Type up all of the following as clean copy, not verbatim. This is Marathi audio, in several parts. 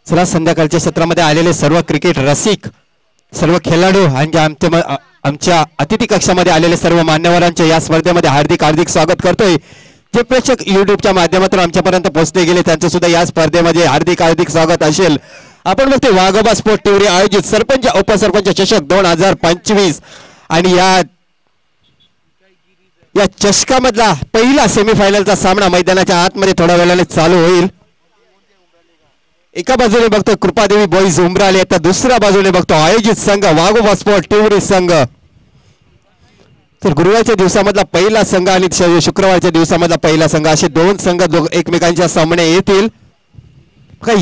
चला संध्याकाळच्या सत्रामध्ये आलेले सर्व क्रिकेट रसिक, सर्व खेळाडू आणि आमच्या अतिथी कक्षामध्ये आलेले सर्व मान्यवरांचे या स्पर्धेमध्ये हार्दिक हार्दिक स्वागत करतोय। जे प्रेक्षक YouTubeच्या माध्यमातून आमच्यापर्यंत पोहोचले गेले त्यांचे सुद्धा या स्पर्धेमध्ये हार्दिक हार्दिक स्वागत असेल। आपण बघतोय वाघोबा स्पोर्ट टिवरी आयोजित सरपंच उपसरपंच चषक 2025 आणि या चषकामधला पहिला सेमीफायनलचा सामना मैदानाच्या आतमध्ये थोड्या वेळाने चालू होईल। एका बाजूने बघतो कृपादेवी बॉईज उमराले, तर दुसऱ्या बाजूने बघतो आयोजित संघ वाघोबा स्पोर्ट टिवरी संघ। तर गुरुवारच्या दिवसामधला पहिला संघ आणि शुक्रवारच्या दिवसामधला पहिला संघ असे दोन संघ एकमेकांच्या सामने येतील।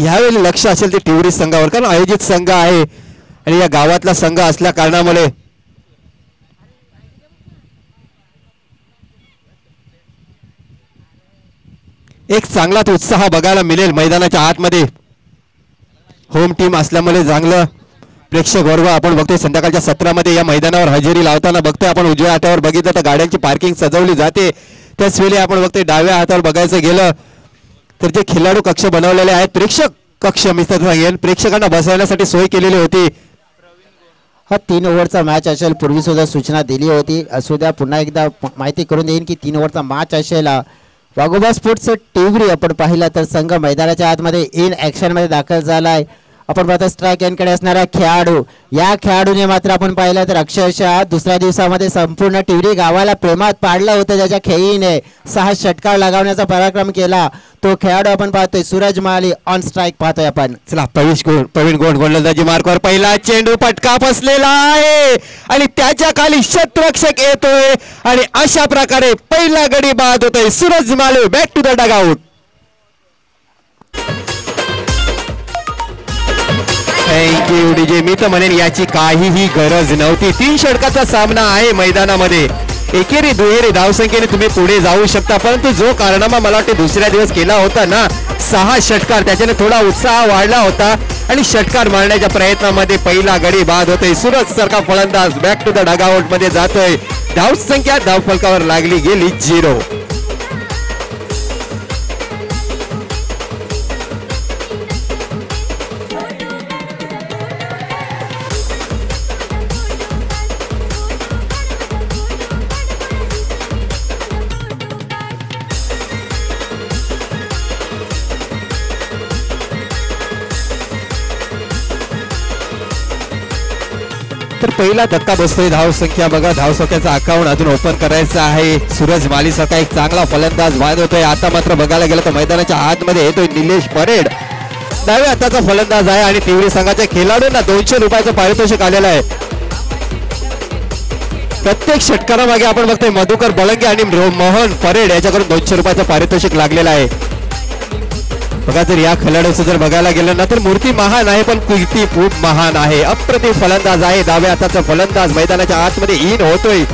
यावेळी लक्ष असेल ते टिवरी संघावर, कारण आयोजित संघ आहे आणि या गावातला संघ असल्या कारणामुळे एक चांगलाच उत्साह बघायला मिळेल मैदानाच्या आतमध्ये। होम टीम असल्यामुळे चांगलं प्रेक्षक वर्ग आपण बघतोय संध्याकाळच्या सत्रामध्ये या मैदानावर हजेरी लावताना बघतोय। आपण उजव्या हातावर बघितलं तर गाड्यांची पार्किंग सजवली जाते, त्याच वेळी आपण बघतोय डाव्या हातावर बघायचं गेलं तर जे खेळाडू कक्ष बनवलेले आहेत, प्रेक्षक कक्ष मी तर सांगेन प्रेक्षकांना बसवण्यासाठी सोय केलेली होती। हा 3 ओव्हरचा मॅच असेल, पूर्वी सुद्धा सूचना दिली होती, असुद्या पुन्हा एकदा माहिती करून देईन की 3 ओव्हरचा मॅच असेल। वाघोबा स्पोर्ट्स टिवरी आपण पाहिला तर संघ मैदानाच्या आतमध्ये इन ऍक्शन मध्ये दाखल झालाय। आपण पाहतो स्ट्राइक एंडकडे असणारा खेळाडू, या खेळाडूने मात्र आपण पाहिलं तर अक्षरशः दुसऱ्या दिवसामध्ये संपूर्ण टिवरी गावाला प्रेमात पाडलं होतं। ज्याच्या खेळीने 6 षटकार लगावण्याचा पराक्रम केला तो खेळाडू आपण पाहतोय सूरज माली ऑन स्ट्राइक पाहतोय आपण। चला प्रवीण गोंड गोलंदाजी मार्कवर पहिला चेंडू पटका बसलेला आहे आणि त्याच्या खाली क्षेत्ररक्षक येतोय आणि अशा प्रकारे पहिला गडी बाद होतोय। Suraj Mali back to the dugout. Thank you DJ. मी तर म्हणेन याची काहीही गरज नव्हती। 3 षटकाचा सामना आहे मैदानामध्ये, एकेरी दुहेरी धावसंख्येने तुम्ही पुढे जाऊ शकता, परंतु जो कारनामा मला वाटते दुसऱ्या दिवस केला होता ना 6 षटकार, त्याच्याने थोडा उत्साह वाढला होता आणि षटकार मारण्याच्या प्रयत्नामध्ये पहिला गडी बाद होतोय। सूरज सारखा फलंदाज बॅक टू द डगआउट मध्ये जातोय। धावसंख्या धावफलकावर लागली गेली 0। तर पहिला धक्का बसतोय। धावसंख्या बघा, धावसंख्याचा अकाउंट अजून ओपन करायचं आहे। सूरज माली सारखा एक चांगला फलंदाज बाद होतोय। आता मात्र बघायला गेलं तर मैदानाच्या आतमध्ये येतोय निलेश परेड, डाव्या हाताचा फलंदाज आहे आणि टिवरी संघाच्या खेळाडूंना 200 रुपयाचं पारितोषिक आलेलं आहे। प्रत्येक षटकारामागे आपण बघतोय मधुकर बळंगे आणि मोहन परेड याच्याकडून 200 रुपयाचं पारितोषिक लागलेलं आहे। बघा, जर या खेळाडूचं जर बघायला गेलं ना तर मूर्ती महान आहे पण कीर्ती खूप महान आहे। अप्रतिम फलंदाज आहे, डाव्या हाताचा फलंदाज मैदानाच्या आतमध्ये इन होतोय।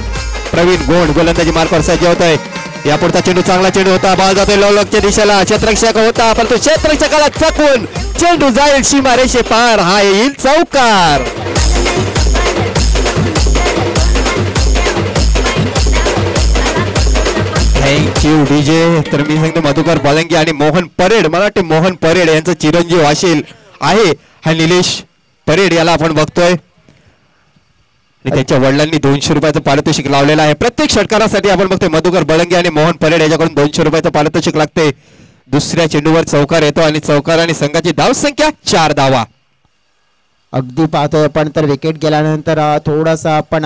प्रवीण गोंड गोलंदाजी मार्कवर सज्ज होतोय। यापुढचा चेंडू चांगला चेंडू होता, बॉल जातोय लॉलॉकच्या दिशेला, क्षेत्ररक्षक होता परंतु क्षेत्ररक्षकाला चकवून चेंडू जाईल सीमारेषे पार, हा येईल चौकार। Thank you DJ. तर मी सांगतो मधुकर बळंगे आणि मोहन परेड, मला वाटते मोहन परेड यांचा चिरंजीव असेल आहे हा निलेश परेड, याला आपण बघतोय आणि त्याच्या वडिलांनी 200 रुपयाचं पारितोषिक लावलेलं आहे। प्रत्येक षटकारासाठी आपण बघतोय मधुकर बळंगे आणि मोहन परेड याच्याकडून 200 रुपयाचं पारितोषिक लागते। दुसऱ्या चेंडूवर चौकार येतो आणि चौकाराने संघाची धावसंख्या 4 धावा। अगदी पाहतोय आपण तर विकेट गेल्यानंतर थोडासा आपण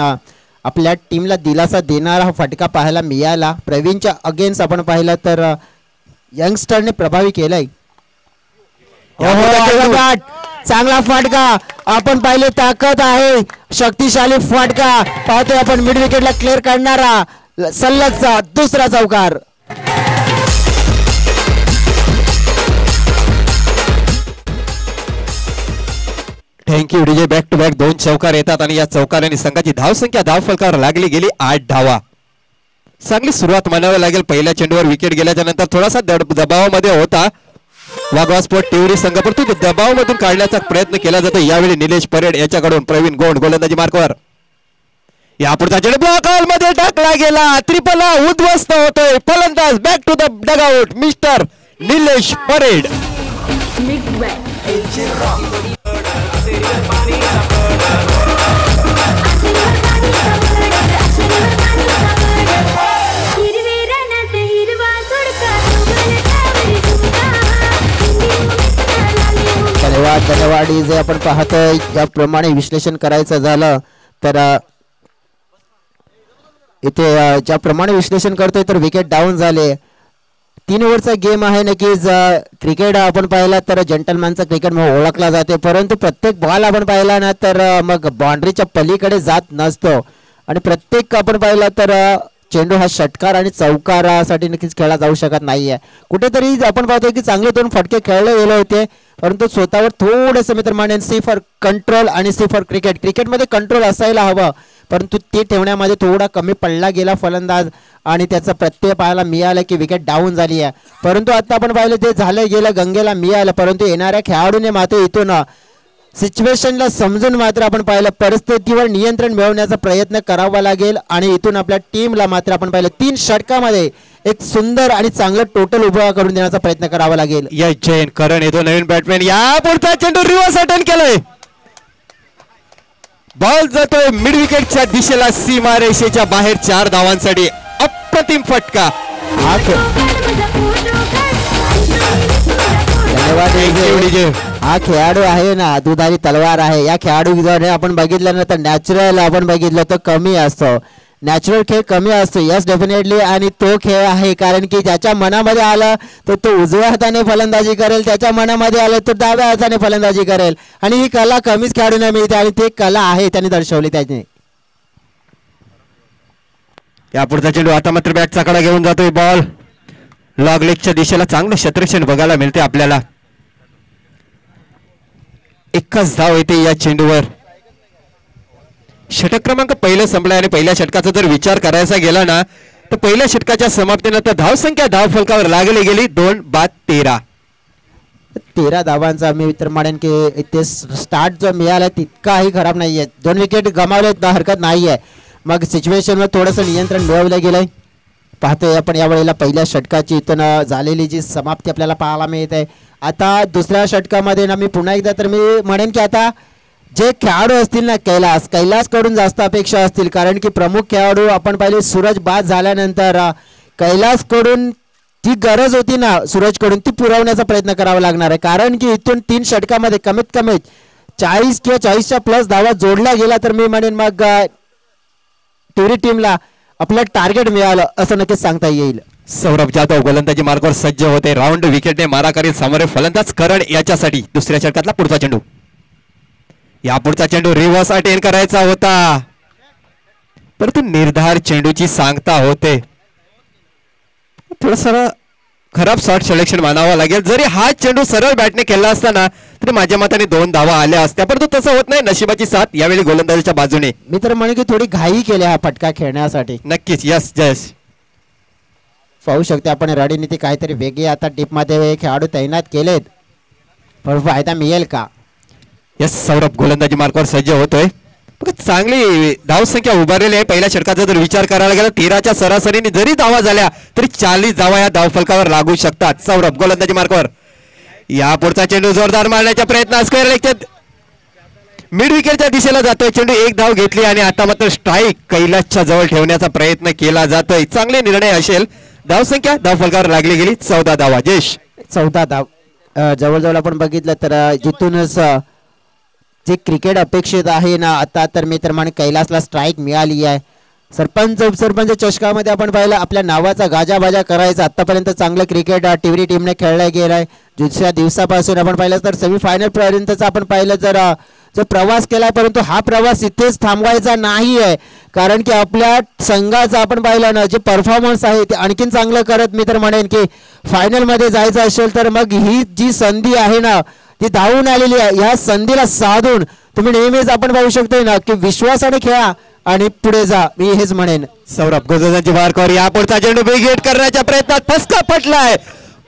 आपल्या टीमला दिलासा देणारा फटका पाहायला मिळाला। प्रवीणच्या अगेन्स्ट आपण पाहिलं तर यंगस्टरने प्रभावी केलाय। चांगला फटका आपण पाहिले, ताकद आहे, शक्तिशाली फटका पाहतोय आपण। मिड विकेटला क्लिअर करणारा सलगचा दुसरा चौकार। Thank you DJ. Back to back 2 चौकार येतात आणि या चौकाराने संघाची धावसंख्या धावफलकावर लागली गेली 8 धावा। चांगली सुरुवात म्हणावी लागेल। पहिल्या चेंडूवर विकेट गेल्याच्या नंतर थोडासा दबावामध्ये होता वाघोबा स्पोर्ट टिवरी संघ, परंतु दबावामधून काढण्याचा प्रयत्न केला जातो। यावेळी निलेश परेड याच्याकडून प्रवीण गोंड गोलंदाजी मार्कवर, यापुढचा चेंडू ब्लॉक मध्ये टाकला गेला, त्रिपला उद्ध्वस्त होतोय। फलंदाज back to the dugout mister Nilesh Parade. Mixed by हिरवे रानात हिरवा सोडका डोंगरावर झुमका धन्यवाद धन्यवाद. जे आपण पाहतोय याप्रमाणे विश्लेषण करायचं झालं तर इथे ज्याप्रमाणे विश्लेषण करतोय तर विकेट डाऊन झाले. 3 ओव्हरचा गेम आहे. नक्कीच क्रिकेट आपण पाहिला तर जंटलमॅनचा क्रिकेट म्हणून ओळखला जाते, परंतु प्रत्येक बॉल आपण पाहिला ना तर मग बाउंड्रीच्या पलीकडे जात नसतो आणि प्रत्येक आपण पाहिला तर चेंडू हा षटकार आणि चौकारासाठी नक्कीच खेळला जाऊ शकत नाहीये. कुठेतरी आपण पाहतोय की चांगले 2 फटके खेळले गेले होते, परंतु स्वतःवर थोडंसं मित्र म्हणेन सी फॉर कंट्रोल आणि सी फॉर क्रिकेट. क्रिकेटमध्ये कंट्रोल असायला हवं, परंतु ते ठेवण्यामध्ये थोडा कमी पडला गेला फलंदाज आणि त्याचा प्रत्यय पाहायला मिळाला की विकेट डाऊन झाली आहे. परंतु आता आपण पाहिलं ते झालं गेलं, गंगेला मिळालं, परंतु येणाऱ्या खेळाडूने मात्र इथून सिच्युएशनला समजून मात्र आपण पाहिलं परिस्थितीवर नियंत्रण मिळवण्याचा प्रयत्न करावा लागेल आणि इथून आपल्या टीमला मात्र आपण पाहिलं 3 षटकामध्ये एक सुंदर आणि चांगलं टोटल उभा करून देण्याचा प्रयत्न करावा लागेल. यश जैन करण येतो नवीन बॅटमॅन. या पुढचा चेंडू रिव्हर्स अटेंड केलाय. बॉल जातोय मिड विकेटच्या दिशेला सीमारेषेच्या बाहेर 4 धावांसाठी. अप्रतिम फटका. धन्यवाद. हा खेळाडू आहे ना दुधारी तलवार आहे. या खेळाडू आपण बघितलं ना तर नॅचरल आपण बघितलं तर कमी असतो, नॅचरल खेळ कमी असतो. Yes definitely. आणि तो खेळ आहे कारण की ज्याच्या मनामध्ये आलं तर तो उजव्या हाताने फलंदाजी करेल, त्याच्या मनामध्ये आलं तर डाव्या हाताने फलंदाजी करेल आणि ही कला कमीच खेळाडूंना मिळते आणि ती कला आहे त्याने दर्शवली त्याने. या पुढचा चेंडू आता मात्र बॅटचा कडा घेऊन जातोय. बॉल लॉग लेगच्या दिशेला चांगलं क्षेत्ररक्षण बघायला मिळते आपल्याला. एकच धाव येते या चेंडूवर. षटक क्रमांक पहिलं संपलाय आणि पहिल्या षटकाचा जर विचार करायचा गेला ना तर पहिल्या षटकाच्या समाप्तीनंतर धावसंख्या धावफलकावर लागली गेली 2 बाद 13. 13 धावांचा मी तर म्हणेन की इथे स्टार्ट जो मिळाला तितकाही खराब नाहीये. 2 विकेट गमावले तर हरकत नाहीये. मग सिच्युएशनवर थोडंसं नियंत्रण मिळवलं गेलंय. पाहतोय आपण यावेळेला पहिल्या षटकाची इथून झालेली जी समाप्ती आपल्याला पाहायला मिळत आहे. आता दुसऱ्या षटकामध्ये ना मी पुन्हा एकदा तर मी म्हणेन की आता जे खेळाडू असतील ना कैलास कडून जास्त अपेक्षा असतील कारण की प्रमुख खेळाडू आपण पाहिले सूरज बाद झाल्यानंतर कैलास कडून ती गरज होती ना सूरज कडून ती पुरवण्याचा प्रयत्न करावा लागणार आहे कारण की इथून 3 षटकामध्ये कमीत कमी 40 किंवा 40च्या प्लस धावा जोडल्या गेला तर मी म्हणेन मग टिवरी टीमला आपलं टार्गेट मिळालं असं नक्कीच सांगता येईल. सौरभ जाधव गोलंदाजी मार्गावर सज्ज होते. राऊंड विकेटने मारा करील सामोरे फलंदाज करण याच्यासाठी. दुसऱ्या षटकातला पुढचा चेंडू. या पुढचा चेंडू रिव्हर्स अटेंड करायचा होता, परंतु निर्धार चेंडूची सांगता होते. थोडस खराब शॉट सिलेक्शन मानावं लागेल. जरी हा चेंडू सरळ बॅटने खेळला असताना तरी माझ्या मताने 2 धावा आल्या असत्या, परंतु तसं होत नाही. नशिबाची साथ यावेळी गोलंदाजीच्या बाजूने. मी तर म्हणे की थोडी घाई केली हा फटका खेळण्यासाठी. नक्कीच. यस जयस पाहू शकते आपण रणनीती काहीतरी वेगळी आता टीममध्ये खेळाडू तैनात केलेत, पण फायदा मिळेल का? यस सौरभ गोलंदाजी मार्गावर सज्ज होतोय. चांगली धावसंख्या उभारलेली आहे. पहिल्या षटकाचा जर विचार करायला गेला 13च्या सरासरीने जरी धावा झाल्या तरी 40 धावा या धावफलकावर लागू शकतात. सौरभ गोलंदाजी मार्गावर. या पुढचा चेंडू जोरदार मारण्याचा प्रयत्न स्क्वेअर लेगच्या मिड विकेटच्या दिशेला जातोय. चेंडू 1 धाव घेतली आणि आता मात्र स्ट्राईक कैलासच्या जवळ ठेवण्याचा प्रयत्न केला जातोय. चांगले निर्णय असेल. धावसंख्या धावफलकावर लागली गेली 14 धावा. जयेश 14 धाव. जवळजवळ आपण बघितलं तर जिथूनच जे क्रिकेट अपेक्षित आहे ना आता तर मी तर म्हणे कैलासला स्ट्राईक मिळाली आहे. सरपंच उपसरपंच चषकामध्ये आपण पाहिलं आपल्या नावाचा गाजाबाजा करायचा. आतापर्यंत चांगलं क्रिकेट टिवरी टीमने खेळलं गेलं आहे. दुसऱ्या दिवसापासून आपण पाहिलं तर सेमीफायनल पर्यंतचा आपण पाहिलं जर जो प्रवास केला, परंतु हा प्रवास इथेच थांबवायचा नाही आहे कारण की आपल्या संघाचा आपण पाहिलं ना जे परफॉर्मन्स आहे ते आणखीन चांगलं करत मी तर म्हणेन की फायनलमध्ये जायचं असेल तर मग ही जी संधी आहे ना ती धावून आलेली आहे. या संधीला साधून तुम्ही नेहमीच आपण पाहू शकतोय ना की विश्वासाने खेळा आणि पुढे जा. मी हेच म्हणेन. सौरभ गोलंदाजी मार्गावर. या पुढचा चेंडू विकेट करण्याच्या प्रयत्नात फसका पटलाय.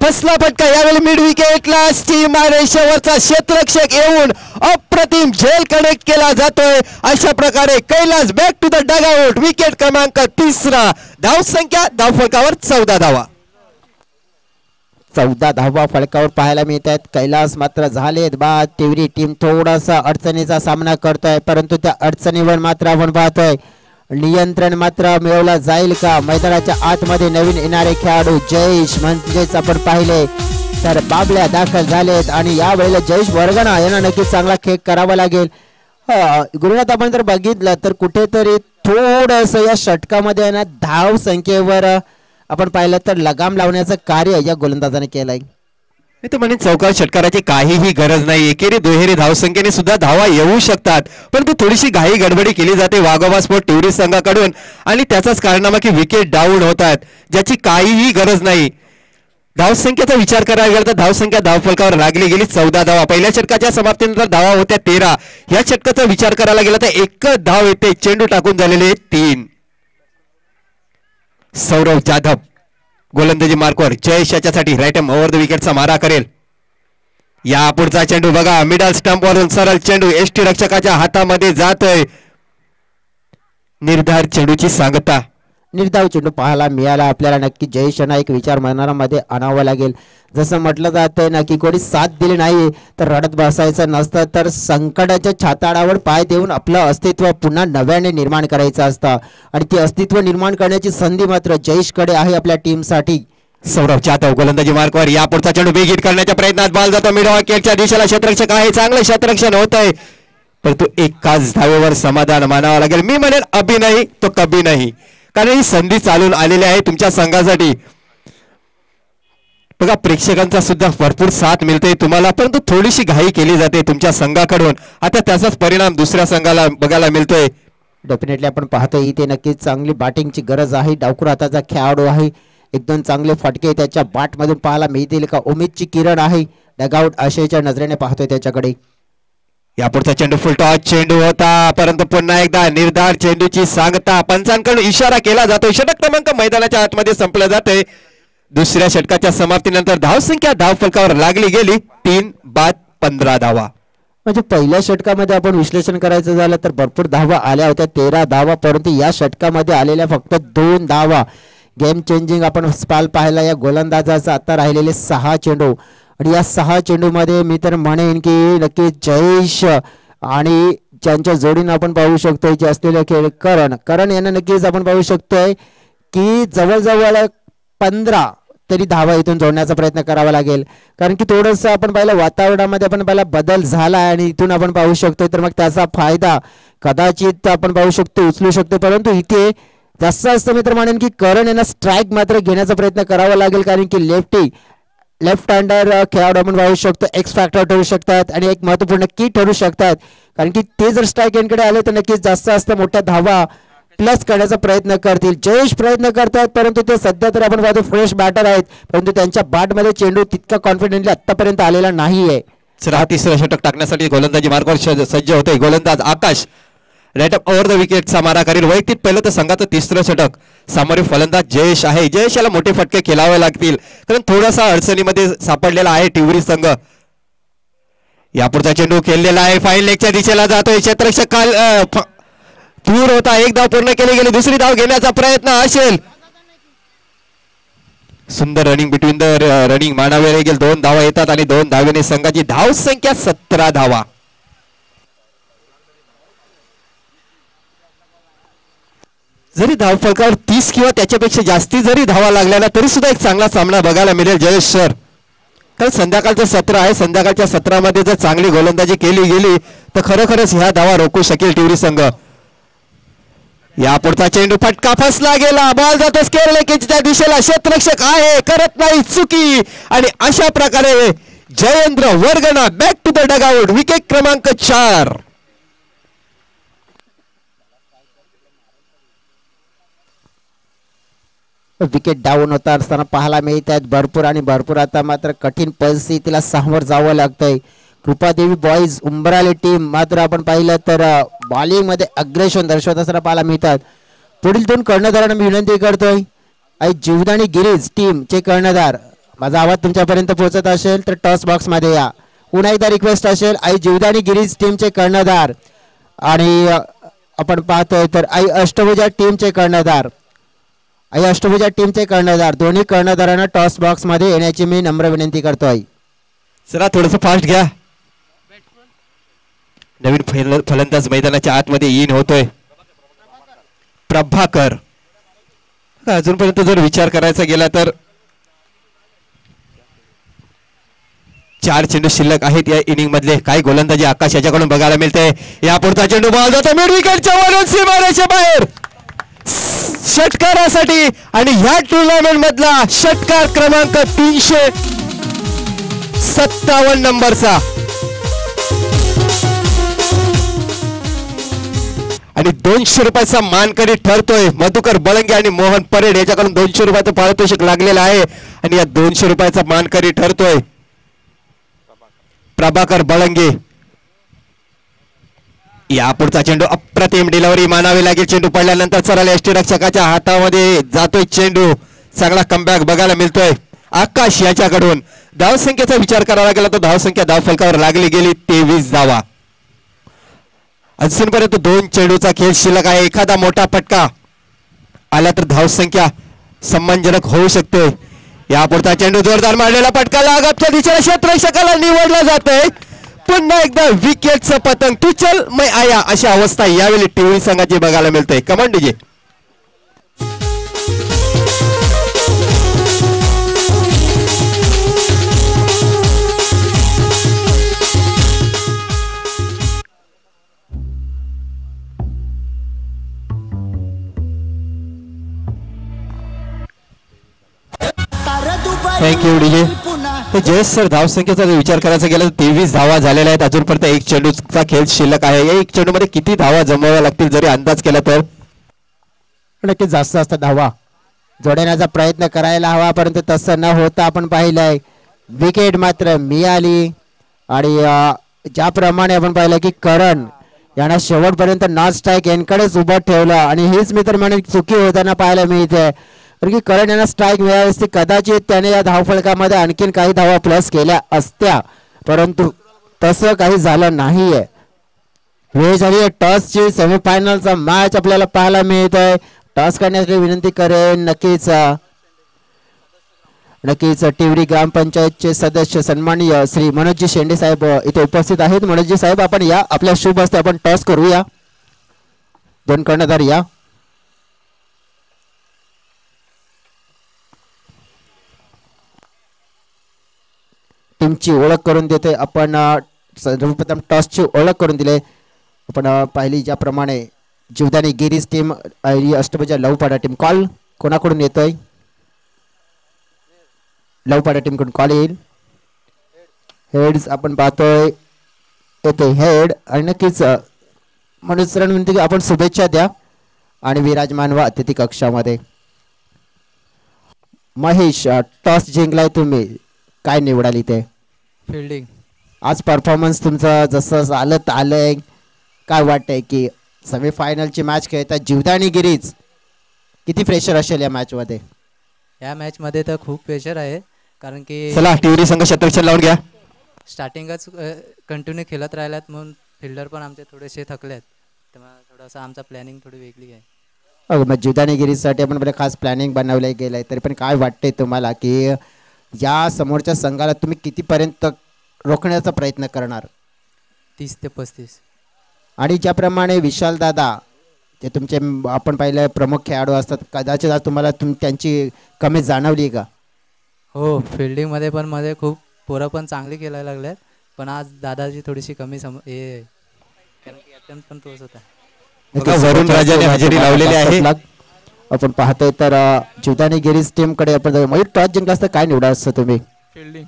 फसला फटका यावेळी मिड विकेटला सीमारेषेवरचा क्षेत्ररक्षक येऊन अप्रतिम झेल कनेक्ट केला जातोय. अशा प्रकारे Kailas back to the dugout. Wicket क्रमांक 3. धावसंख्या धावफलकावर 14 धावा. 14 धावा फलकावर पाहायला मिळत आहेत. कैलास मात्र झालेत बाद. तिवरी टीम थोडासा अडचणीचा सामना करतोय, परंतु त्या अडचणीवर मात्र आपण पाहतोय नियंत्रण मात्र मिळवला जाईल का. मैदानाच्या आतमध्ये नवीन येणारे खेळाडू जयेश म्हणजेच आपण पाहिले तर बाबल्या दाखल झालेत आणि यावेळेला जयेश वर्गणा यांना नक्कीच चांगला खेळ करावा लागेल. गुरुनाथ आपण जर बघितलं तर कुठेतरी थोडस या षटकामध्ये ना धाव संख्येवर आपण पाहिलं तर लगाम लावण्याचं कार्य या गोलंदाजाने केलंय. मी तर म्हणेन चौकार षटकाराची काहीही गरज नाही. एकेरी दुहेरी धावसंख्येने सुद्धा धावा येऊ शकतात, परंतु थोडीशी घाई गडबडी केली जाते वाघोबा स्पोर्ट टिवरी संघाकडून आणि त्याचाच कारनामा की विकेट डाऊन होतात, ज्याची काहीही गरज नाही. धावसंख्येचा विचार करायला गेला तर धावसंख्या धावफलकावर लागली गेली 14 धावा. पहिल्या षटकाच्या समाप्तीनंतर धावा होत्या 13. या षटकाचा विचार करायला गेला तर एकच धाव येते, चेंडू टाकून झालेले 3. सौरव जाधव गोलंदाजी मार्कवर जयेश याच्यासाठी राईट हँड ओव्हर द विकेटचा मारा करेल. या पुढचा चेंडू बघा मिडल स्टंप वरून सरळ चेंडू एसटी रक्षकाच्या हातामध्ये जातोय. निर्धार चेंडूची सांगता. निर्धाव चेंडू पाहायला मिळाला आपल्याला. नक्की जयेश यांना एक विचार मनामध्ये आणावा लागेल. जसं म्हटलं जातंय ना की कोणी साथ दिली नाही तर रडत बसायचं नसतं, तर संकटाच्या छाताडावर पाय देऊन आपलं अस्तित्व पुन्हा नव्याने निर्माण करायचं असतं आणि ते अस्तित्व निर्माण करण्याची संधी मात्र जयेशकडे आहे आपल्या टीमसाठी. सौरभ जाधव गोलंदाजी मार्कवर या पुढचा चेंडू बेगीत करण्याच्या प्रयत्नात बॉल जातो मिड विकेटच्या दिशेला. क्षेत्ररक्षक आहे, चांगलं क्षेत्ररक्षण होत आहे, परंतु एकाच धावेवर समाधान मानावं लागेल. मी म्हणेन अभी नाही तो कभी नाही, कारण ही संधी चालून आलेली आहे तुमच्या संघासाठी. बघा प्रेक्षकांचा सुद्धा भरपूर साथ मिळते तुम्हाला, परंतु थोडीशी घाई केली जाते तुमच्या संघाकडून. आता त्याचाच परिणाम दुसऱ्या संघाला बघायला मिळतोय. डेफिनेटली आपण पाहतोय इथे नक्कीच चांगली बॅटिंगची गरज आहे. डावखुर हाताचा खेळाडू आहे, एकदम चांगले फटके त्याच्या बॅट मधून पाहायला मिळतील का. उमेदची किरण आहे, डगआउट आशयच्या नजरेने पाहतोय त्याच्याकडे. या पुढचा चेंडू फुल टॉस चेंडू होता, परंतु पुन्हा एकदा निर्धार चेंडूची सांगता. पंचांकडून इशारा केला जातो. षटक क्रमांक मैदानाच्या आतमध्ये संपलं जाते. दुसऱ्या षटकाच्या समाप्तीनंतर धावसंख्या धावफलकावर लागली गेली 3 बाद 15 धावा. म्हणजे पहिल्या षटकामध्ये आपण विश्लेषण करायचं झालं तर भरपूर धावा आल्या होत्या, 13 धावा, परंतु या षटकामध्ये आलेल्या फक्त 2 धावा. गेम चेंजिंग आपण स्पाल पाहिला या गोलंदाजाचा. आता राहिलेले 6 चेंडू आणि या 6 चेंडूमध्ये मी तर म्हणेन की नक्की जयेश आणि ज्यांच्या जोडीनं आपण पाहू शकतोय जे असलेले खेळ करण यांना नक्कीच आपण पाहू शकतोय की जवळजवळ 15 तरी धावा इथून जोडण्याचा प्रयत्न करावा लागेल, कारण की थोडंसं आपण पाहिलं वातावरणामध्ये आपण पाहिला बदल झाला आणि इथून आपण पाहू शकतोय तर मग त्याचा फायदा कदाचित आपण पाहू शकतो उचलू शकतो. परंतु इथे जास्त असतं मी तर म्हणेन की करण यांना स्ट्राईक मात्र घेण्याचा प्रयत्न करावा लागेल, कारण की लेफ्ट हँडर खेळाडू आपण पाहू शकतो एक्स फॅक्टर ठरू शकतात आणि एक महत्वपूर्ण की ठरू शकतात, कारण की ते जर स्ट्राईक यांकडे आले तर नक्कीच जास्त असतं मोठ्या धावा प्लस करण्याचा प्रयत्न करतील. जयेश प्रयत्न करतात, परंतु ते सध्या तर आपण पाहतो फ्रेश बॅटर आहेत, परंतु त्यांच्या बॅटमध्ये चेंडू तितका कॉन्फिडेंटली आतापर्यंत आलेला नाहीये. तिसरं षटक टाकण्यासाठी गोलंदाजी मार्गावर सज्ज होते गोलंदाज आकाश. राईट अप ओव्हर द विकेटचा मारा करेल. वैयक्तिक पहिलं तर संघाचं तिसरं षटक. सामोरे फलंदाज जयेश आहे. जयेश याला मोठे फटके खेळावे लागतील, कारण थोडासा अडचणीमध्ये सापडलेला आहे टिवरी संघ. यापुढचा चेंडू खेळलेला आहे, फाईन लेगच्या दिशेला जातोय. क्षेत्ररक्षक दूर होता. एक धाव पूर्ण केली गेली, दुसरी धाव घेण्याचा प्रयत्न असेल. सुंदर रनिंग बिटवीन द रनिंग मानावे लागेल. 2 धावा येतात आणि 2 धावेने संघाची धाव संख्या 17 धावा. जरी धावफलकावर 30 किंवा त्याच्यापेक्षा जास्ती जरी धावा लागल्या ना तरी सुद्धा एक चांगला सामना बघायला मिळेल जयेश सर, कारण संध्याकाळचं सत्र आहे. संध्याकाळच्या सत्रामध्ये जर चांगली गोलंदाजी केली गेली तर खरोखरच ह्या धावा रोखू शकेल टिवरी संघ. या पुढचा चेंडू फटका फसला गेला. बॉल जातो स्क्वेअर लेगच्या दिशेला. क्षेत्ररक्षक आहे, करत नाही चुकी आणि अशा प्रकारे Jayendra Vargana back to the dugout. Wicket क्रमांक 4. विकेट डाऊन होता असताना पाहायला मिळत आहेत भरपूर आता मात्र कठीण परिस्थितीला सामोर जावं लागतंय. कृपादेवी बॉईज उंबराले टीम मात्र आपण पाहिलं तर बॉलिंग मध्ये अग्रेशन दर्शवत असताना पाहायला मिळतात. पुढील 2 कर्णधारांना मी विनंती करतोय. आई जीवदानी गिरीज टीमचे कर्णधार, माझा आवाज तुमच्यापर्यंत पोहोचत असेल तर टॉस बॉक्स मध्ये या. पुन्हा एकदा रिक्वेस्ट असेल, आई जीवदानी गिरीज टीमचे कर्णधार आणि आपण पाहतोय तर आई अष्टभुजा टीमचे कर्णधार, या अष्टभुजा टीमचे कर्णधार दोन्ही कर्णधारांना टॉस बॉक्स मध्ये येण्याची मी नम्र विनंती करतोय. चला थोडस फास्ट घ्या. नवीन फलंदाज मैदानाच्या आतमध्ये इन होतोय प्रभाकर. अजूनपर्यंत जर विचार करायचा गेला तर 4 चेंडू शिल्लक आहेत या इनिंग मधले. काही गोलंदाजी आकाश याच्याकडून बघायला मिळते. या पुढचा चेंडू बॉल जातो मिड विकेटच्या वरून सीमारेषे बाहेर षटकारासाठी आणि ह्या टुर्नामेंट मधला षटकार क्रमांक 357 नंबरचा. आणि 200 रुपयाचा मानकरी ठरतोय मधुकर बळंगे आणि मोहन परेड याच्याकडून 200 रुपयाचं पारितोषिक लागलेलं आहे. आणि या 200 रुपयाचा मानकरी ठरतोय प्रभाकर बळंगे. या पुढचा चेंडू अप्रतिम डिलिव्हरी मानावी लागेल. चेंडू पडल्यानंतर सरळ यष्टीरक्षकाच्या हातामध्ये जातोय चेंडू. चांगला कमबॅक बघायला मिळतोय आकाश याच्याकडून. धावसंख्येचा विचार करावा गेला तर धावसंख्या धावफलकावर लागली गेली 23 धावा. अजूनपर्यंत 2 चेंडूचा खेळ शिल्लक आहे. एखादा मोठा फटका आला तर धावसंख्या सम्मानजनक होऊ शकते. या पुढचा चेंडू जोरदार मारलेला फटका लागतच्या दिशेला क्षेत्ररक्षकाला निवडला जातोय. पुन्हा एकदा विकेटचं पतंग तू चल मै आया अशी अवस्था यावेळी टीव्ही संघाची बघायला मिळते. Command DJ. Thank you DJ. तर जयेश सर धावसंख्येचा जर विचार करायचा गेला तर 23 धावा झालेल्या आहेत. अजूनपर्यंत 1 चेंडूचा खेळ शिल्लक आहे. या 1 चेंडूमध्ये किती धावा जमवाव्या लागतील जरी अंदाज केला तर नक्कीच जास्त धावा जोडण्याचा प्रयत्न करायला हवा, परंतु तसं न होता आपण पाहिलंय विकेट मात्र मिळाली. आणि ज्याप्रमाणे आपण पाहिलं की करण यांना शेवटपर्यंत नॉट स्ट्राईक यांकडेच उभं ठेवलं आणि हीच मी तर म्हणेन चुकी होताना पाहायला मिळते. कारण की करण यांना स्ट्राईक मिळाली असती कदाचित त्याने या धावफलकामध्ये आणखीन काही धावा प्लस केल्या असत्या, परंतु तसं काही झालं नाहीये. वेळ झाली आहे टॉसची. सेमीफायनलचा मॅच आपल्याला पाहायला मिळतोय. टॉस करण्यासाठी विनंती करेन नक्कीच टिवरी ग्रामपंचायतचे सदस्य सन्माननीय श्री मनोजजी शेंडे साहेब इथे उपस्थित आहेत. मनोजजी साहेब आपण या, आपल्या शुभ हस्ते आपण टॉस करूया. 2 कर्णधार या. टीमची ओळख करून देते आपण. सर्वप्रथम टॉसची ओळख करून दिले आपण. पाहिली ज्याप्रमाणे जीवदानी गिरीज team Ashtabhuja Lavpada team. Call कोणाकडून येतोय? लवपाडा टीम कडून कॉल येईल. हेड्स आपण पाहतोय येते हेड. आणि नक्कीच मनोज सरांनी म्हणते की आपण शुभेच्छा द्या आणि विराजमान व्हा अतिथी कक्षामध्ये. महेश टॉस जिंकलाय तुम्ही, काय निवडाल इथे? फिल्डिंग. आज परफॉर्मन्स तुमचं जसं चालत आलंय, काय वाटतंय की सेमीफायनलची मॅच खेळतात जीवदानी गिरीज, किती प्रेशर असेल या मॅच मध्ये? या मॅच मध्ये तर खूप प्रेशर आहे, कारण की चला टिवरी संघ क्षेत्ररक्षण लावून घ्या. स्टार्टिंगच कंटिन्यू खेळत राहिल्यात म्हणून फिल्डर पण आमचे थोडेसे थकलेत, त्यामुळे थोडासा आमचा प्लॅनिंग थोडी वेगळी आहे. मग जीवदानी गिरीजसाठी आपण बरं खास प्लॅनिंग बनवलं गेलंय, तरी पण काय वाटतंय तुम्हाला की या समोरच्या संघाला तुम्ही कितीपर्यंत रोखण्याचा प्रयत्न करणार? 30 ते 35. आणि ज्याप्रमाणे विशाल दादा ते तुमचे आपण पाहिलं प्रमुख खेळाडू असतात, कदाचित आज तुम्हाला त्यांची कमी जाणवली का? हो, फिल्डिंग मध्ये पण मध्ये खूप पोरं पण चांगली खेळायला लागल्यात, पण आज दादाची थोडीशी कमी कारण की अटेम्प्ट पण तोच होता. वरुण राजाने हजेरी लावलेली आहे. आपण पाहतोय तर जीवदानी गिरीज टीम कडे आपण मयूर टॉस जिंकला असता काय निवडा असतं तुम्ही? फिल्डिंग.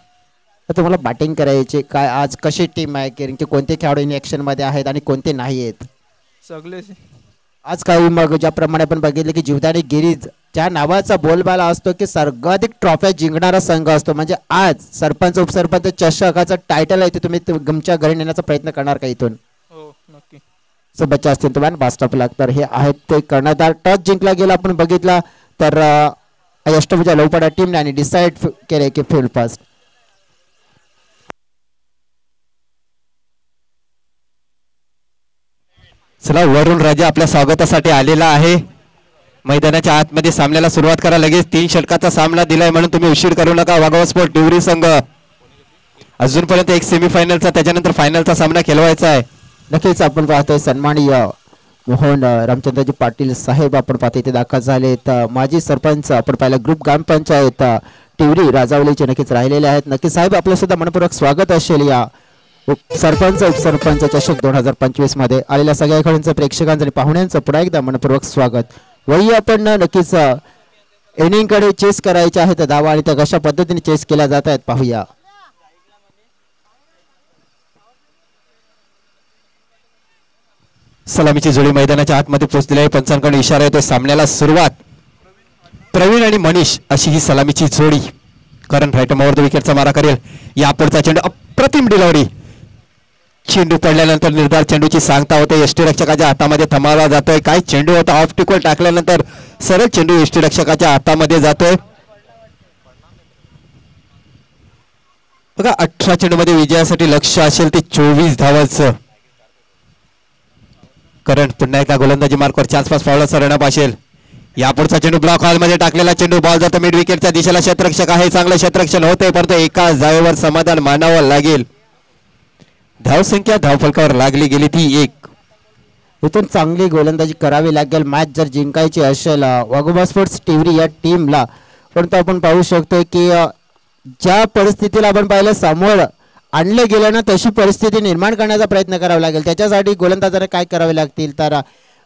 तुम्हाला बॅटिंग करायची काय? आज कशी टीम आहे की कोणते खेळाडू ऍक्शन मध्ये आहेत आणि कोणते नाही आहेत? सगळे. आज काही मग ज्याप्रमाणे आपण बघितलं की जीवदानी गिरीज ज्या नावाचा बोलबाला असतो की सर्वाधिक ट्रॉफ्या जिंकणारा संघ असतो, म्हणजे आज सरपंच उपसरपंच चषकाचा टायटल आहे ते तुम्ही तुमच्या घरी नेण्याचा प्रयत्न करणार का इथून? हो नक्की. शुभेच्छा असतील तुम्हाला बास्टॉप लागतात. हे आहेत ते कर्णधार. टॉस जिंकला गेला आपण बघितला तर अष्टभुजा लवपाडा टीमने आणि डिसाईड केले की फील्ड फर्स्ट. चला वरुण राजा आपल्या स्वागतासाठी आलेला आहे. मैदानाच्या आतमध्ये सामन्याला सुरुवात करा. लगेच 3 षटकाचा सामना दिलाय म्हणून तुम्ही उशीर करू नका. वाघोबा स्पोर्ट टिवरी संघ अजूनपर्यंत एक सेमीफायनलचा त्याच्यानंतर फायनलचा सामना खेळवायचा आहे. नक्कीच आपण पाहतोय सन्माननीय मोहन रामचंद्रजी पाटील साहेब आपण पाहतो इथे दाखल झालेत. माजी सरपंच आपण पाहिलं ग्रुप ग्रामपंचायत टिवरी राजावलीचे नक्कीच राहिलेले आहेत. नक्कीच साहेब आपलं सुद्धा मनपूर्वक स्वागत असेल या सरपंच उपसरपंच चषक 2025 मध्ये आलेल्या सगळ्या खेळांचं प्रेक्षकांचं आणि पाहुण्यांचं पुन्हा एकदा मनपूर्वक स्वागत. वही आपण नक्कीच इनिंग कडे चेस करायचे आहेत धावा आणि त्या कशा पद्धतीने चेस केल्या जात आहेत पाहूया. सलामीची जोडी मैदानाच्या आतमध्ये पोहोचलेली आहे. पंचांकडून इशारा येतो सामन्याला सुरुवात. प्रवीण आणि मनीष अशी ही सलामीची जोडी. करण राईट ओव्हर विकेटचा मारा करेल. या पुढचा चेंडू अप्रतिम डिलिव्हरी. चेंडू पडल्यानंतर निर्धार चेंडूची सांगता होते. यष्टीरक्षकाच्या हातामध्ये थमावला जातोय. काय चेंडू होता ऑफ टिकवर टाकल्यानंतर सरळ चेंडू यष्टीरक्षकाच्या हातामध्ये जातोय. बघा 18 चेंडू मध्ये विजयासाठी लक्ष असेल ते 24 धावांचं. करण पुन्हा एकदा गोलंदाजी मार्कवर 4-5 फावलाचा रनअप असेल. यापुढचा चेंडू ब्लॉक हॉल मध्ये टाकलेला चेंडू बॉल जातो मिड विकेटच्या दिशेला. क्षेत्ररक्षक आहे चांगलं क्षेत्ररक्षण होते परंतु एका जागेवर समाधान मानावं लागेल. धावसंख्या धावफलकावर लागली गेली ती 1. इथून चांगली गोलंदाजी करावी लागेल मॅच जर जिंकायची असेल वाघोबा स्पोर्ट्स टिवरी या टीमला. परंतु आपण पाहू शकतो की ज्या परिस्थितीला आपण पाहिलं समोर आणले गेले ना तशी परिस्थिती निर्माण करण्याचा प्रयत्न करावा लागेल. त्याच्यासाठी गोलंदाजाने काय करावे लागतील तर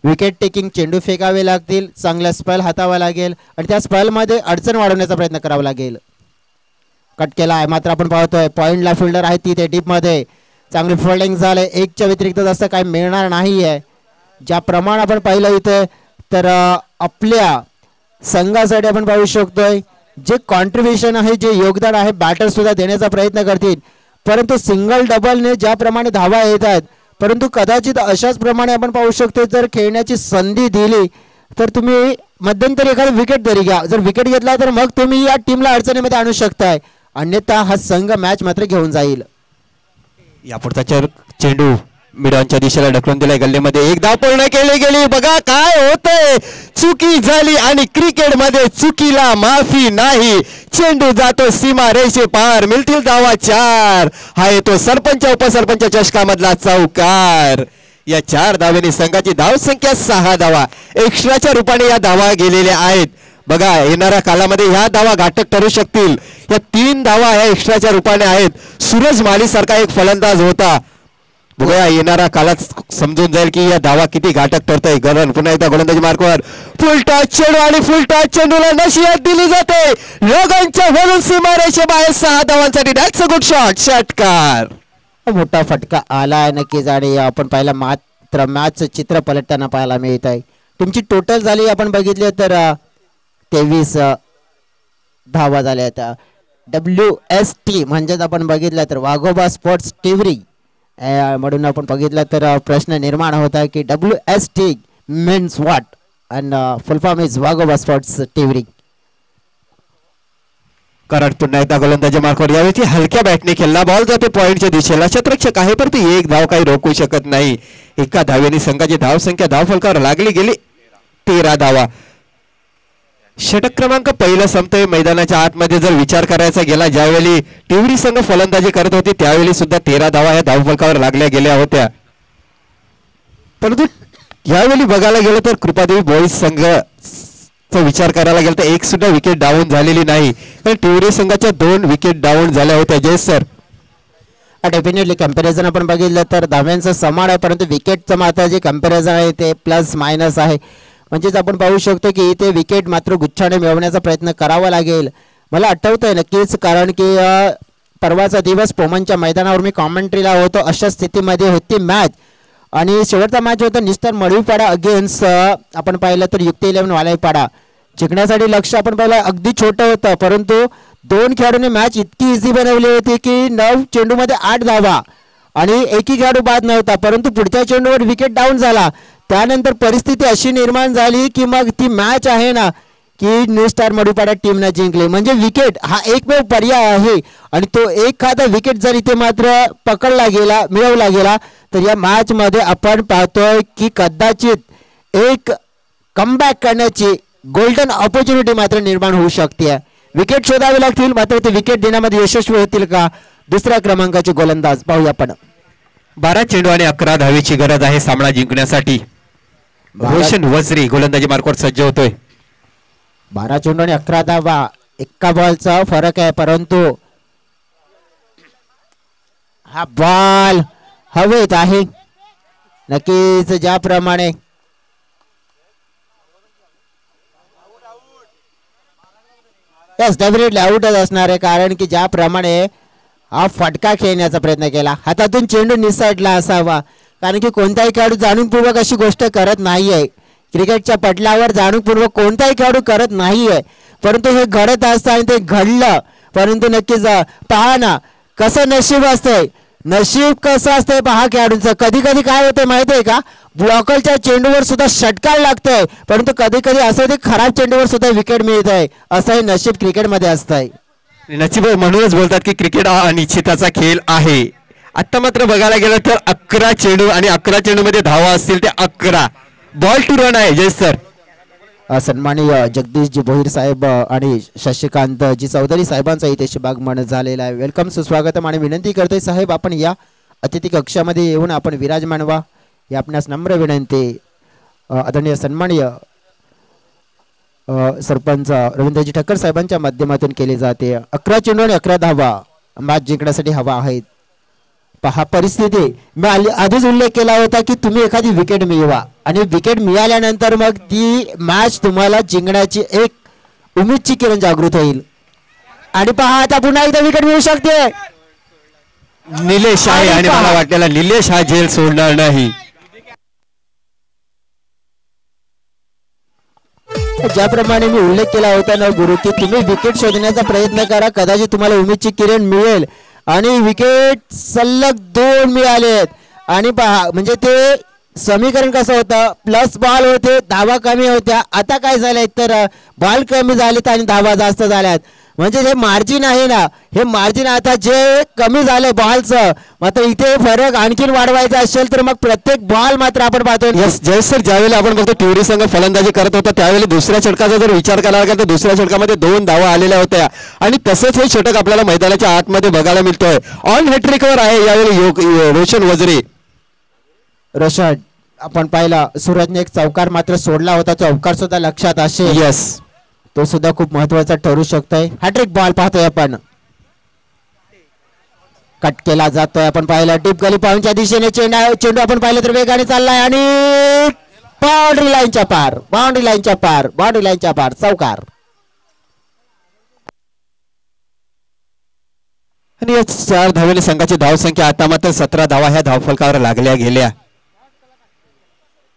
विकेट टेकिंग चेंडू फेकावे लागतील. चांगला स्पेल हातावा लागेल आणि त्या स्पेलमध्ये अडचण वाढवण्याचा प्रयत्न करावा लागेल. कट केला आहे मात्र आपण पाहतोय पॉइंटला फिल्डर आहे ती ते डीपमध्ये चांगली फिल्डिंग झाले. 1च्या व्यतिरिक्त जास्त काही मिळणार नाही आहे. ज्याप्रमाणे आपण पाहिलं इथे तर आपल्या संघासाठी आपण पाहू शकतोय जे कॉन्ट्रीब्युशन आहे जे योगदान आहे बॅटर सुद्धा देण्याचा प्रयत्न करतील. परंतु सिंगल डबलने ज्याप्रमाणे धावा येत आहेत परंतु कदाचित अशाच प्रमाणे आपण पाहू शकतो जर खेळण्याची संधी दिली तर तुम्ही मध्यंतरी एखादी विकेट तरी घ्या. जर विकेट घेतला तर मग तुम्ही या टीमला अडचणीमध्ये आणू शकताय. अन्यथा हा संघ मॅच मात्र घेऊन जाईल. यापुढचा चेंडू मिडॉनच्या दिशेला ढकलून दिलाय. गल्लीमध्ये एक धाव पूर्ण केली गेली. बघा काय होतंय. चुकी झाली आणि क्रिकेट मध्ये चुकीला माफी नाही. चेंडू जातो सीमा रेषे पार. मिळतील धावा 4. हा येतो सरपंच उपसरपंच चषकामधला चौकार. या 4 धावेने संघाची धावसंख्या 6 धावा एक्स्ट्राच्या रूपाने या धावा गेलेल्या आहेत. बघा येणाऱ्या कालामध्ये ह्या धावा घातक ठरू शकतील. या 3 धावा ह्या एक्स्ट्राच्या रूपाने आहेत. सूरज माली सारखा एक फलंदाज होता. बघूया येणारा कालात समजून जाईल की या धावा किती घातक ठरतोय. गरण पुन्हा एकदा गोलंदाजी मार्कवर फुल टॉस चेंडू आणि फुल टॉस चेंडूला नशियत दिली जाते. रगांच्या वरून सीमारेषे बाहेर 6 धावांसाठी दॅट्स अ गुड शॉट. षटकार मोठा फटका आलाय नक्कीच आणि आपण पाहिला मात्र मॅच चित्र पलटताना पाहायला मिळत आहे. तुमची टोटल झाली आपण बघितले तर 23 धावा झाल्या आहेत. WST म्हणजेच आपण बघितलं तर वाघोबा स्पोर्ट्स टिवरी म्हणून आपण बघितलं तर प्रश्न निर्माण होता की WST means what and full form is Waghoba sports Tivri. कारण पुन्हा एकदा गोलंदाजी मार्कवर यावेळी हलक्या बॅटने खेळला. बॉल जातो पॉइंटच्या दिशेला. क्षेत्ररक्षक आहे परंतु एक धाव काही रोखू शकत नाही. एका धावेने संघाची धावसंख्या धावफलकावर लागली गेली 13 धावा. षटक क्रमांक पहिला संपतोय. मैदानाच्या आतमध्ये जर विचार करायचा गेला ज्यावेळी टिवरी संघ फलंदाजी करत होती त्यावेळी सुद्धा 13 धावा या धावफलकावर लागल्या गेल्या होत्या. परंतु यावेळी बघायला गेलं तर कृपादेवी बॉईज संघाचा विचार करायला गेला तर एक सुद्धा विकेट डाऊन झालेली नाही. कारण टिवरी संघाच्या 2 विकेट डाऊन झाल्या होत्या. जय सर डेफिनेटली कम्पॅरिझन आपण बघितलं तर धाव्यांचं समान आहे परंतु विकेटचं मात्र जे कम्पॅरिझन आहे ते प्लस मायनस आहे. म्हणजेच आपण पाहू शकतो की इथे विकेट मात्र गुच्छाने मिळवण्याचा प्रयत्न करावा लागेल. मला आठवतंय नक्कीच कारण की परवाचा दिवस पोमनच्या मैदानावर मी कॉमेंट्रीला होतो. अशा स्थितीमध्ये होती मॅच आणि शेवटचा मॅच होता निस्तर मडवीपाडा अगेन्स्ट आपण पाहिलं तर युक्ती 11 वालाईपाडा. जिंकण्यासाठी लक्ष आपण पाहिलं अगदी छोटं होतं परंतु 2 खेळाडूंनी मॅच इतकी इझी बनवली होती की 9 चेंडूमध्ये 8 धावा आणि एकही खेळाडू बाद नव्हता. परंतु पुढच्या चेंडूवर विकेट डाऊन झाला. त्यानंतर परिस्थिती अशी निर्माण झाली की मग ती मॅच आहे ना की न्यू स्टार मडुपाडा टीमने जिंकली. म्हणजे विकेट हा एकमेव पर्याय आहे आणि तो एखादा विकेट जर इथे मात्र पकडला गेला मिळवला गेला तर या मॅच मध्ये आपण पाहतोय की कदाचित एक कमबॅक करण्याची गोल्डन ऑपॉर्च्युनिटी मात्र निर्माण होऊ शकते. विकेट शोधावे लागतील मात्र ते विकेट देण्यामध्ये यशस्वी होतील का दुसऱ्या क्रमांकाचे गोलंदाज पाहूया आपण. 12 चेंडू आणि 11 धावेची गरज आहे सामना जिंकण्यासाठी. रोशन वझरी गोलंदाजी मार्कवर सज्ज होतोय. 12 चेंडू आणि 11 धावा, एका बॉलचा फरक आहे परंतु हा बॉल हवेत आहे. नक्कीच ज्याप्रमाणे डेफिनेटली आउटच असणार आहे कारण की ज्याप्रमाणे हा फटका खेळण्याचा प्रयत्न केला हातातून चेंडू निसटला असावा कारण की कोणताही खेळाडू जाणूनपूर्वक अशी गोष्ट करत नाहीये. क्रिकेटच्या पटलावर जाणूनपूर्वक कोणताही खेळाडू करत नाहीये परंतु हे घडत असतं आणि ते घडलं. परंतु नक्कीच पहा ना कसं नशीब असतंय, नशीब कसं असतंय पहा खेळाडूंचं. कधी कधी काय होतंय माहिती आहे का, ब्लॉकरच्या चेंडूवर सुद्धा षटकार लागतोय परंतु कधी कधी असं ते खराब चेंडूवर सुद्धा विकेट मिळत आहे. असं हे नशीब क्रिकेटमध्ये असतंय. नशीब म्हणूनच बोलतात की क्रिकेट हा अनिश्चिताचा खेळ आहे. आता मात्र बघायला गेलं तर 11 चेंडू आणि 11 चेंडू मध्ये धावा असतील ते 11 बॉल टू रन आहे. जय सर. सन्माननीय जगदीशजी भोईर साहेब आणि शशिकांत जी चौधरी साहेबांचा इथे भागमन झालेला आहे. वेलकम, सुस्वागतम आणि विनंती करतोय साहेब आपण या अतिथी कक्षामध्ये येऊन आपण विराजमान व्हा ही आपणास नम्र विनंती. आदरणीय सन्माननीय सरपंच रवींद्रजी ठक्कर साहेबांच्या माध्यमातून केली जाते. 11 चेंडू आणि 11 धावा मॅच जिंकण्यासाठी हवा आहेत. पहा परिस्थिती मी आधीच उल्लेख केला होता की तुम्ही एखादी विकेट मिळवा आणि विकेट मिळाल्यानंतर मग ती मॅच तुम्हाला जिंकण्याची एक उमेदची किरण जागृत होईल. आणि पहा आता पुन्हा एकदा विकेट मिळू शकते. निलेश आहे आणि मला वाटलेला निलेश हा झेल सोडणार नाही. ज्याप्रमाणे मी उल्लेख केला होता ना गुरु की तुम्ही विकेट शोधण्याचा प्रयत्न करा कदाचित तुम्हाला उमेदची किरण मिळेल. आणि विकेट सलग 2 मिळालेत आणि पहा म्हणजे ते समीकरण कसं होतं, प्लस बॉल होते धावा कमी होत्या. आता काय झालंय तर बॉल कमी झालेत आणि धावा जास्त झाल्यात. म्हणजे जे मार्जिन आहे ना हे मार्जिन आता जे कमी झालंय बॉलचं मात्र इथे फरक आणखीन वाढवायचा असेल तर मग प्रत्येक बॉल मात्र आपण पाहतो. जय सर, ज्यावेळेला आपण बघतो टिवरी संघ फलंदाजी करत होता त्यावेळी दुसऱ्या षटकाचा जर विचार करायला लागला तर दुसऱ्या षटकामध्ये 2 धावा आलेल्या होत्या आणि तसंच हे षटक आपल्याला मैदानाच्या आतमध्ये बघायला मिळतोय. ऑन हॅट्रिकवर आहे यावेळी रोशन वझरी. रोशन आपण पाहिला सूरजने एक चौकार मात्र सोडला होता, चौकार सुद्धा लक्षात असेल. यस, तो सुद्धा खूप महत्वाचा ठरू शकतोय. हॅट्रिक बॉल पाहतोय आपण, कट केला जातोय. आपण पाहिलं टीप गली पाहूनच्या दिशेने चेंडू आपण पाहिलं तर वेगाने चाललाय आणि बाउंड्री लाईनच्या पार, बाउंड्री लाईनच्या पार, बाउंड्री लाईनच्या पार, चौकार. आणि या 4 धावेने संघाची धावसंख्या आता मात्र 17 धावा ह्या धावफलकावर लागल्या गेल्या.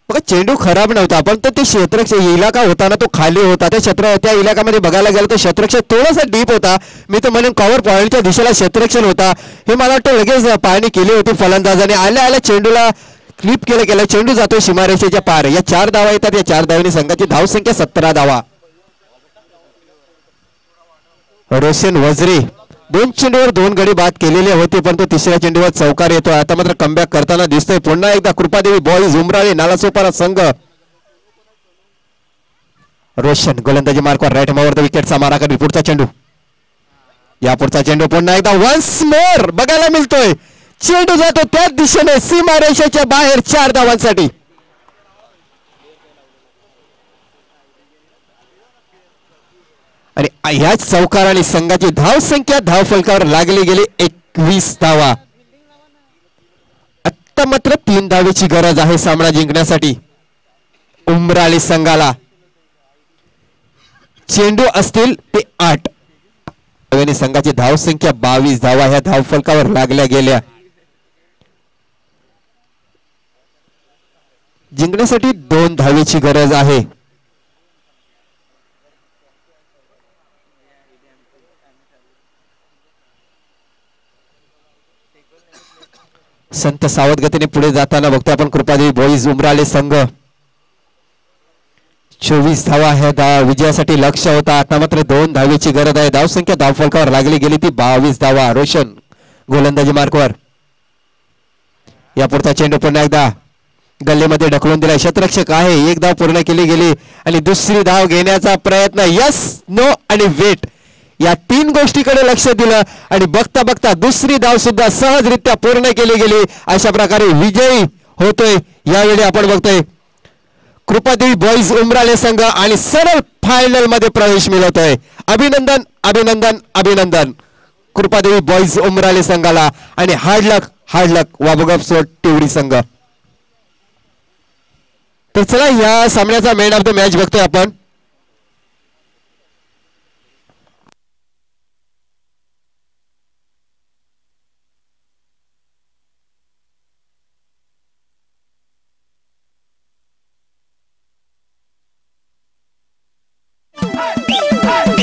बघा चेंडू खराब नव्हता पण तो ते क्षेत्ररक्षक इलाका होता ना तो खाली होता. त्या इलाक्यामध्ये बघायला गेलं तर क्षेत्ररक्षक थोडासा डीप होता. मी तर म्हणेन कव्हर पॉईंटच्या दिशेला क्षेत्ररक्षण होता. हे मला वाटतं लगेच पाहणी केली होती फलंदाजाने. आल्या आल्या चेंडूला क्लिप केलं. चेंडू जातो सीमारेषेच्या पार. या 4 धावा येतात. या 4 धावांनी संघाची धावसंख्या 17 धावा. रोशन वझरी 2 चेंडूवर 2 गडी बाद केलेले होते पण तो तिसऱ्या चेंडूवर चौकार येतोय. आता मात्र कमबॅक करताना दिसतोय. पुन्हा एकदा कृपादेवी बॉईज उमराळे नालासोपारा संघ. रोशन गोलंदाजी मार्कवर राईट मावर विकेटचा मारा करील. पुढचा चेंडू, या पुढचा चेंडू पुन्हा एकदा वन्स मोर बघायला मिळतोय. चेंडू जातो त्याच दिशेने सीमारेषेच्या बाहेर 4 धावांसाठी. आणि ह्याच चौकाराने संघाची धावसंख्या धावफलकावर लागली गेली 21 धावा. आता मात्र 3 धावेची गरज आहे सामना जिंकण्यासाठी उमराळी संघाला. चेंडू असतील ते 8. संघाची धावसंख्या 22 धावा ह्या धावफलकावर लागल्या गेल्या. जिंकण्यासाठी 2 धावेची गरज आहे. संत सावध गतीने पुढे जाताना बघतोय आपण कृपादेवी बॉईज उमराळे संघ. 24 धावा ह्या विजयासाठी लक्ष होता. आता मात्र 2 धावेची गरज आहे. धावसंख्या धावफलकावर लागली गेली ती 22 धावा. रोशन गोलंदाजी मार्कवर. या पुढचा चेंडू पुन्हा एकदा गल्लीमध्ये ढकलून दिला. शतरक्षक आहे. एक धाव पूर्ण केली गेली आणि दुसरी धाव घेण्याचा प्रयत्न. यस नो आणि वेट या 3 गोष्टीकडे लक्ष दिलं आणि बघता बघता दुसरी धाव सुद्धा सहजरित्या पूर्ण केली गेली. अशा प्रकारे विजयी होतोय यावेळी आपण बघतोय कृपादेवी बॉईज उमराळे संघ आणि सरळ फायनल मध्ये प्रवेश मिळवतोय. अभिनंदन अभिनंदन अभिनंदन कृपादेवी बॉईज उमराळे संघाला आणि हार्ड लक वाबगाव स्पोर्ट टिवरी संघ. तर चला या सामन्याचा मॅन ऑफ द मॅच बघतोय आपण.